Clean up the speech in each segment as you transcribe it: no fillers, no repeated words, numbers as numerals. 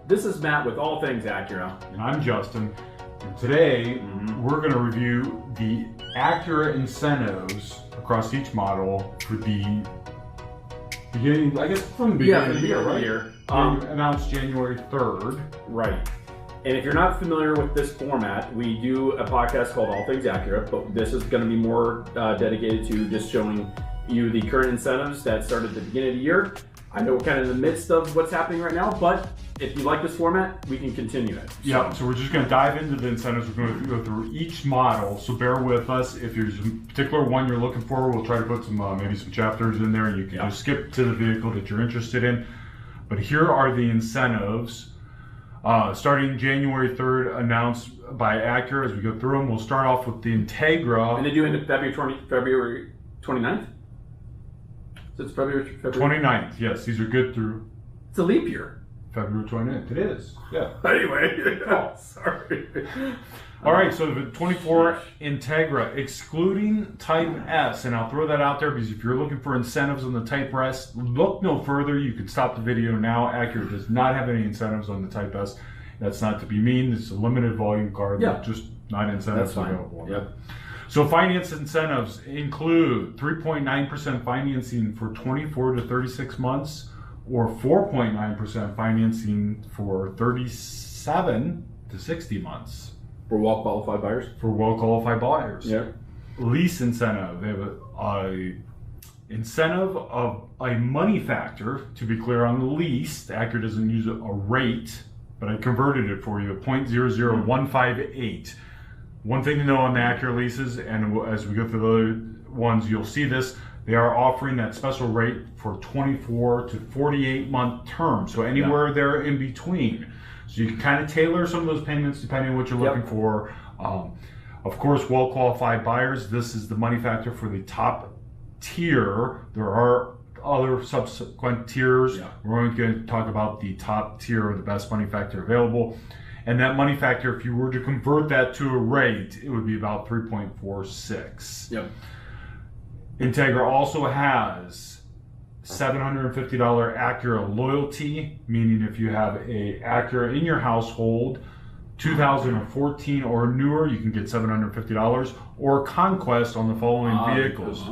This is Matt with All Things Acura. And I'm Justin. And today, we're going to review the Acura incentives across each model for the beginning, I guess from the beginning of the year, right? Announced January 3rd. Right. And if you're not familiar with this format, we do a podcast called All Things Acura, but this is going to be more dedicated to just showing you the current incentives that started at the beginning of the year. I know we're kind of in the midst of what's happening right now, but if you like this format, we can continue it. Yeah, so we're just going to dive into the incentives. We're going to go through each model, so bear with us. If there's a particular one you're looking for, we'll try to put some maybe some chapters in there, and you can just skip to the vehicle that you're interested in. But here are the incentives. Starting January 3rd, announced by Acura. As we go through them, we'll start off with the Integra. And they do into February 29th? So it's February 29th, yes. These are good through... It's a leap year. February 29th, it is. Yeah. Anyway, sorry. All right, so the 24 Integra, excluding Type S, and I'll throw that out there because if you're looking for incentives on the Type S, look no further. You can stop the video now. Acura does not have any incentives on the Type S. That's not to be mean. It's a limited volume car. Yeah. Just not incentives available. Yep. So finance incentives include 3.9% financing for 24 to 36 months, or 4.9% financing for 37 to 60 months. For well-qualified buyers? For well-qualified buyers. Yeah. Lease incentive. They have a incentive of a money factor. To be clear on the lease, the Acura doesn't use a rate, but I converted it for you, 0.00158. One thing to know on the Acura leases, and as we go through the other ones, you'll see this, they are offering that special rate for 24 to 48 month term. So anywhere there in between. So you can kind of tailor some of those payments depending on what you're looking for. Of course, well-qualified buyers, this is the money factor for the top tier. There are other subsequent tiers. We're only going to talk about the top tier or the best money factor available. And that money factor, if you were to convert that to a rate, it would be about 3.46. Yep. Integra also has $750 Acura loyalty, meaning if you have a Acura in your household, 2014 or newer, you can get $750, or Conquest on the following vehicles.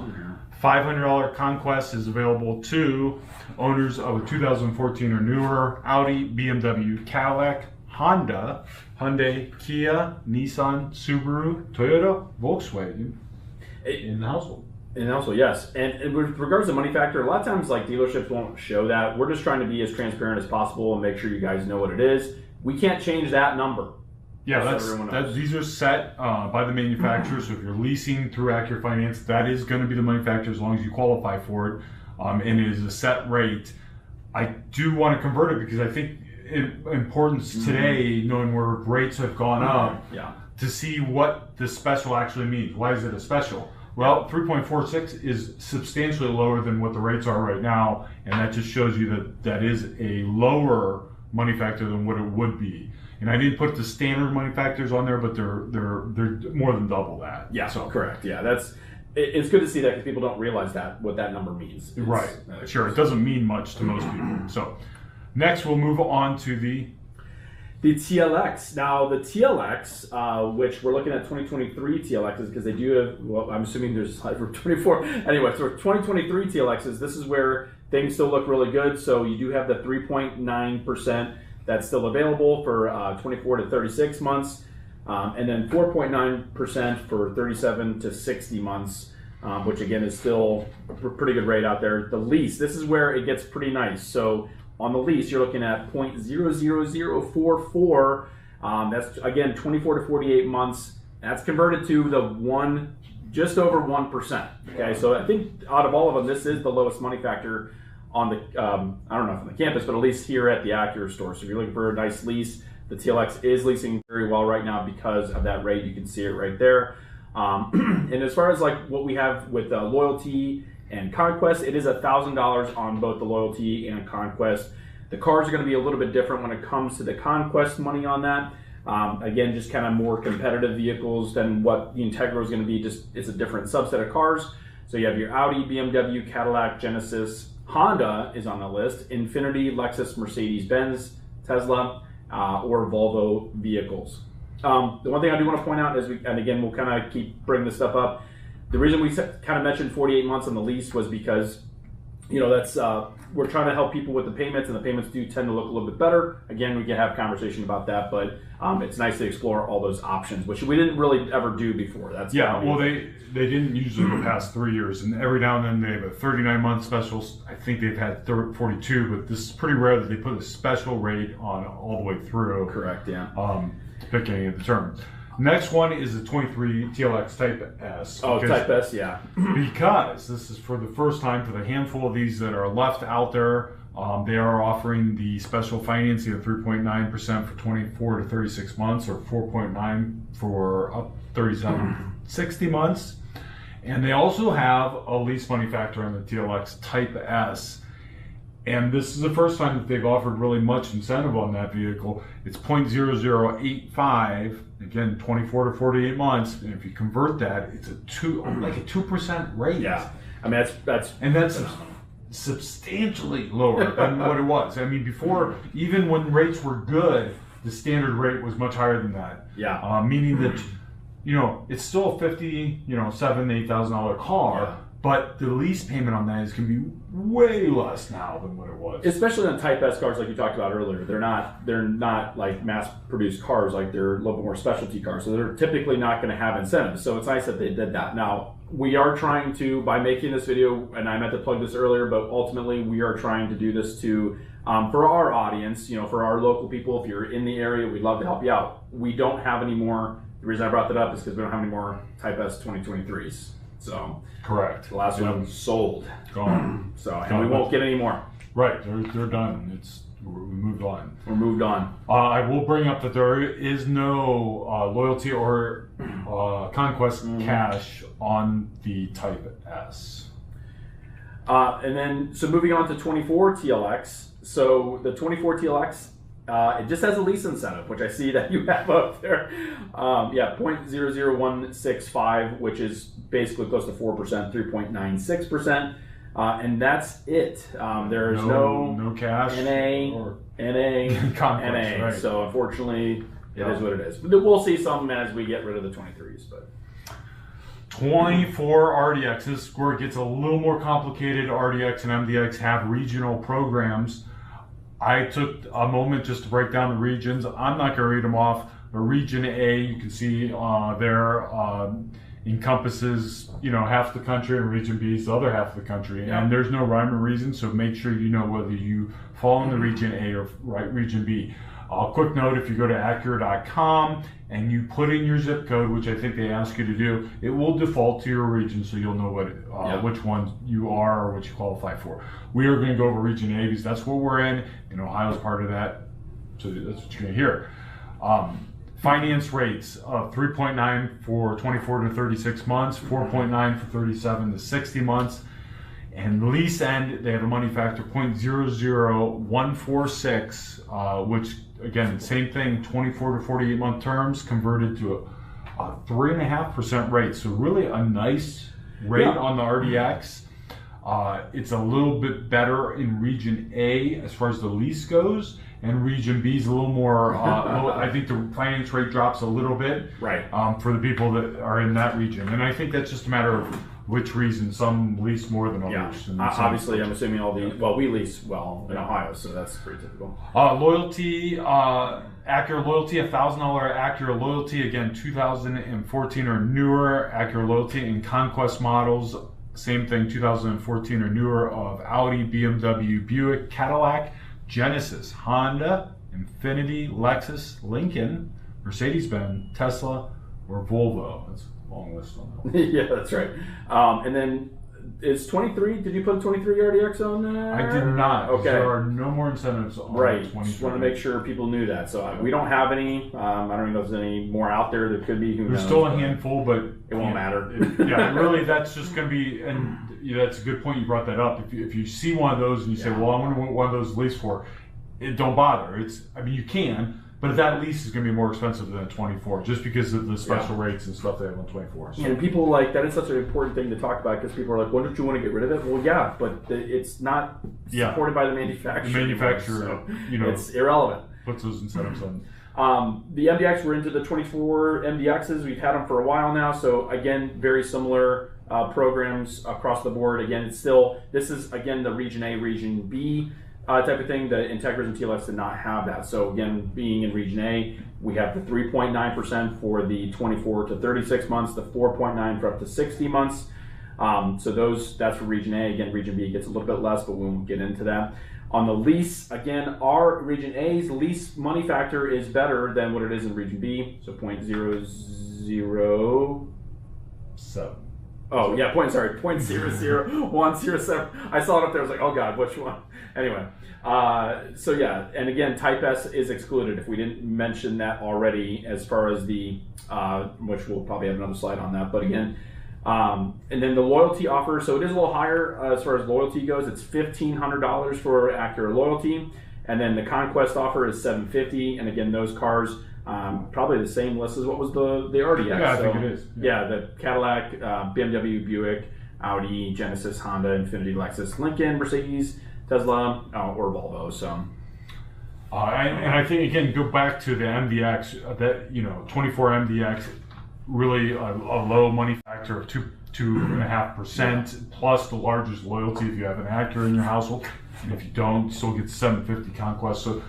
$500 Conquest is available to owners of a 2014 or newer Audi, BMW, Cadillac, Honda, Hyundai, Kia, Nissan, Subaru, Toyota, Volkswagen in the household. And also, yes. And with regards to money factor, a lot of times like dealerships won't show that. We're just trying to be as transparent as possible and make sure you guys know what it is. We can't change that number. Yeah, these are set by the manufacturer. So if you're leasing through Acura Finance, that is going to be the money factor as long as you qualify for it. And it is a set rate. I do want to convert it because I think importance today, knowing where rates have gone up, to see what the special actually means. Why is it a special? Well, 3.46 is substantially lower than what the rates are right now, and that just shows you that that is a lower money factor than what it would be. And I didn't put the standard money factors on there, but they're more than double that. Yeah, so correct. Yeah, it's good to see that because people don't realize that what that number means. Right. Sure, it doesn't mean much to most people. So next, we'll move on to the TLX. Now, the TLX, which we're looking at 2023 TLXs because they do have, well, I'm assuming there's like for 24. Anyway, so 2023 TLXs, this is where things still look really good. So you do have the 3.9% that's still available for 24 to 36 months, and then 4.9% for 37 to 60 months, which again is still a pretty good rate out there. The lease, this is where it gets pretty nice. So on the lease, you're looking at 0.00044. That's again 24 to 48 months. That's converted to the just over 1%. Okay, so I think out of all of them, this is the lowest money factor on the I don't know if on the campus, but at least here at the Acura store. So if you're looking for a nice lease, the TLX is leasing very well right now because of that rate. You can see it right there. And as far as like what we have with loyalty and Conquest, it is $1,000 on both the loyalty and Conquest. The cars are going to be a little bit different when it comes to the Conquest money on that. Again, just kind of more competitive vehicles than what the Integra is going to be. Just it's a different subset of cars. So you have your Audi, BMW, Cadillac, Genesis, Honda is on the list, Infiniti, Lexus, Mercedes-Benz, Tesla, or Volvo vehicles. The one thing I do want to point out is, and again, we'll kind of keep bringing this stuff up. The reason we kind of mentioned 48 months on the lease was because, that's we're trying to help people with the payments, and the payments do tend to look a little bit better. Again, we can have conversation about that, but it's nice to explore all those options, which we didn't really ever do before. That's well, they didn't usually the past 3 years, and every now and then they have a 39-month special. I think they've had 42, but this is pretty rare that they put a special rate on all the way through. Correct, yeah. To pick any of the terms. Next one is the 23 TLX Type S. Oh, Type S, yeah. Because this is for the first time for the handful of these that are left out there. They are offering the special financing of 3.9% for 24 to 36 months, or 4.9 for up 37 60 months. And they also have a lease money factor on the TLX Type S. And this is the first time that they've offered really much incentive on that vehicle. It's 0.0085, again, 24 to 48 months. And if you convert that, it's a 2% rate. Yeah, I mean that's substantially lower than what it was. I mean, before, even when rates were good, the standard rate was much higher than that. Yeah, meaning that it's still a $8,000 car. Yeah. But the lease payment on that is going to be way less now than what it was. Especially on Type S cars, like you talked about earlier. They're not like mass-produced cars. Like, they're a little bit more specialty cars. So they're typically not going to have incentives. So it's nice that they did that. Now, we are trying to, by making this video, and I meant to plug this earlier, but ultimately we are trying to do this to, for our audience, for our local people. If you're in the area, we'd love to help you out. We don't have any more. The reason I brought that up is because we don't have any more Type S 2023s. So correct. The last one sold. Gone. And we won't get any more. Right. They're done. We moved on. We're moved on. I will bring up that there is no loyalty or conquest cash on the Type S. And then, so moving on to 24 TLX. So the 24 TLX, it just has a lease incentive, which I see that you have up there. 0.00165, which is basically close to 4%, 3.96%. And that's it. There's no cash, NA, conquest, right. So unfortunately, it is what it is. We'll see some as we get rid of the 23s. But 24 RDX, this is where it gets a little more complicated. RDX and MDX have regional programs. I took a moment just to break down the regions. I'm not going to read them off. But Region A, you can see there encompasses half the country, and Region B is the other half of the country. Yeah. And there's no rhyme or reason, so make sure you know whether you fall in the Region A or Region B. Quick note: if you go to Acura.com and you put in your zip code, which I think they ask you to do, it will default to your region, so you'll know which one you are or what you qualify for. We are going to go over Region A because that's what we're in, and Ohio's part of that, so that's what you're going to hear. Finance rates of 3.9 for 24 to 36 months, 4.9 for 37 to 60 months. And lease end, they have a money factor 0.00146, which again, same thing, 24 to 48 month terms converted to a 3.5% rate. So really a nice rate on the RDX. It's a little bit better in Region A as far as the lease goes, and Region B is a little more, I think the finance rate drops a little bit for the people that are in that region. And I think that's just a matter of which reason. Some lease more than others. Yeah, obviously I'm assuming we lease in Ohio, so that's pretty typical. Loyalty, Acura Loyalty, $1,000 Acura Loyalty, again 2014 or newer Acura Loyalty, and Conquest models, same thing, 2014 or newer of Audi, BMW, Buick, Cadillac, Genesis, Honda, Infiniti, Lexus, Lincoln, Mercedes-Benz, Tesla, or Volvo. That's a long list on that one. Yeah, that's right. And then is 23, did you put 23 RDX on there? I did not. Okay. There are no more incentives on 23. Just want to make sure people knew that. So we don't have any. I don't even know if there's any more out there. There could be. There's still a handful, but it won't matter. Really, that's just going to be, and that's a good point you brought that up. If you see one of those and you say, well, I want one of those leased for, don't bother. You can, but that lease is going to be more expensive than a 24 just because of the special rates and stuff they have on 24. So. And people that is such an important thing to talk about because people are like, well, don't you want to get rid of it? Well, yeah, but it's not supported by the manufacturer. The manufacturer, so it's irrelevant. puts those incentives on. The MDX, we're into the 24 MDXs. We've had them for a while now. So again, very similar programs across the board. Again, it's still, this is again the Region A, Region B type of thing. The Integras and TLX did not have that. So again, being in Region A, we have the 3.9% for the 24 to 36 months, the 4.9 for up to 60 months. So that's for Region A. Again, Region B gets a little bit less, but we won't get into that. On the lease, again, our Region A's lease money factor is better than what it is in Region B. So 0.007. Oh yeah, 0.00107. I saw it up there. I was like, oh god, which one? Anyway, so yeah, and again, Type S is excluded. If we didn't mention that already, as far as the which we'll probably have another slide on that. But again, and then the loyalty offer. So it is a little higher as far as loyalty goes. It's $1,500 for Acura loyalty, and then the Conquest offer is $750. And again, those cars. Probably the same list as what was the RDX. Yeah, I think it is. Yeah, the Cadillac, BMW, Buick, Audi, Genesis, Honda, Infiniti, Lexus, Lincoln, Mercedes, Tesla, or Volvo. So, and I think again, go back to the MDX. That 24 MDX, really a low money factor of 2.5% plus the largest loyalty if you have an Acura in your household, and if you don't, still get 750 Conquest. So.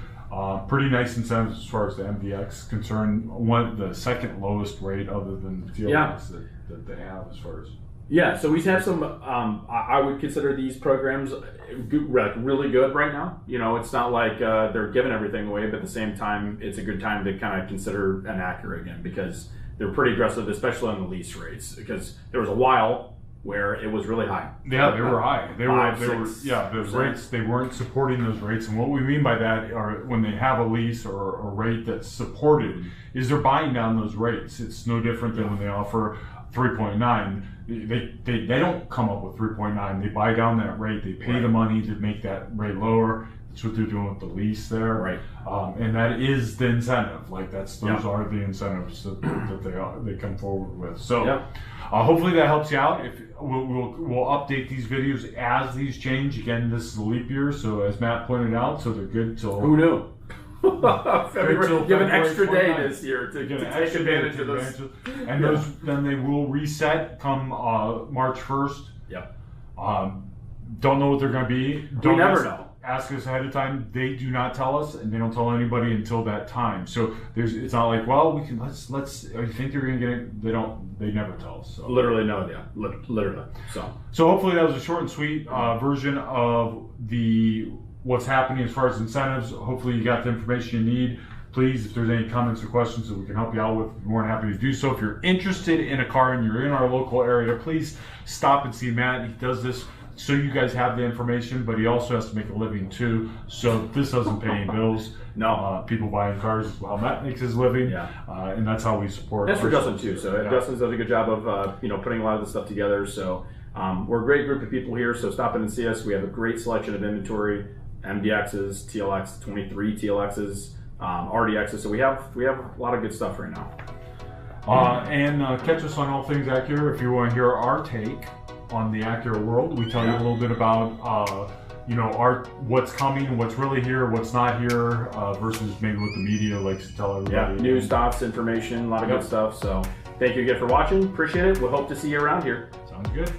Pretty nice incentives as far as the MDX concerned. The second lowest rate other than the TLX that they have as far as. Yeah, so we have some. I would consider these programs really good right now. It's not like they're giving everything away, but at the same time, it's a good time to kind of consider an Acura again because they're pretty aggressive, especially on the lease rates. Because there was a while where it was really high. Yeah, they were high. They were those 6%. rates, they weren't supporting those rates. And what we mean by that are when they have a lease or a rate that's supported, is they're buying down those rates. It's no different than when they offer 3.9. They don't come up with 3.9. They buy down that rate. They pay the money to make that rate lower. That's what they're doing with the lease there. Right. And that is the incentive. Like those are the incentives that they come forward with. So hopefully that helps you out. If we'll update these videos as these change. Again, this is a leap year, so as Matt pointed out, so they're good till. Who knew? February. You have an extra day 29th. This year to take advantage of this. And then they will reset come March 1st. Yep. Don't know what they're going to be. We never know. Ask us ahead of time. They do not tell us, and they don't tell anybody until that time. So it's not like, well, we can let's. You think they're going to get it? They don't. They never tell us. So. Literally no idea. Literally. So hopefully that was a short and sweet version of what's happening as far as incentives. Hopefully you got the information you need. Please, if there's any comments or questions that we can help you out with, we're more than happy to do so. If you're interested in a car and you're in our local area, please stop and see Matt. He does this so you guys have the information, but he also has to make a living too. So this doesn't pay any bills. No. People buying cars is how Matt makes his living. Yeah. And that's how we support. That's for Justin too. So Justin does a good job of putting a lot of the stuff together. So we're a great group of people here. So stop in and see us. We have a great selection of inventory, MDXs, TLX, 23 TLXs, RDXs. So we have a lot of good stuff right now. And catch us on All Things Acura if you want to hear our take on the Acura world. We tell you a little bit about what's coming, what's really here, what's not here, versus maybe what the media likes to tell everybody. Yeah, news, thoughts, information, a lot of good stuff. So thank you again for watching. Appreciate it. We'll hope to see you around here. Sounds good.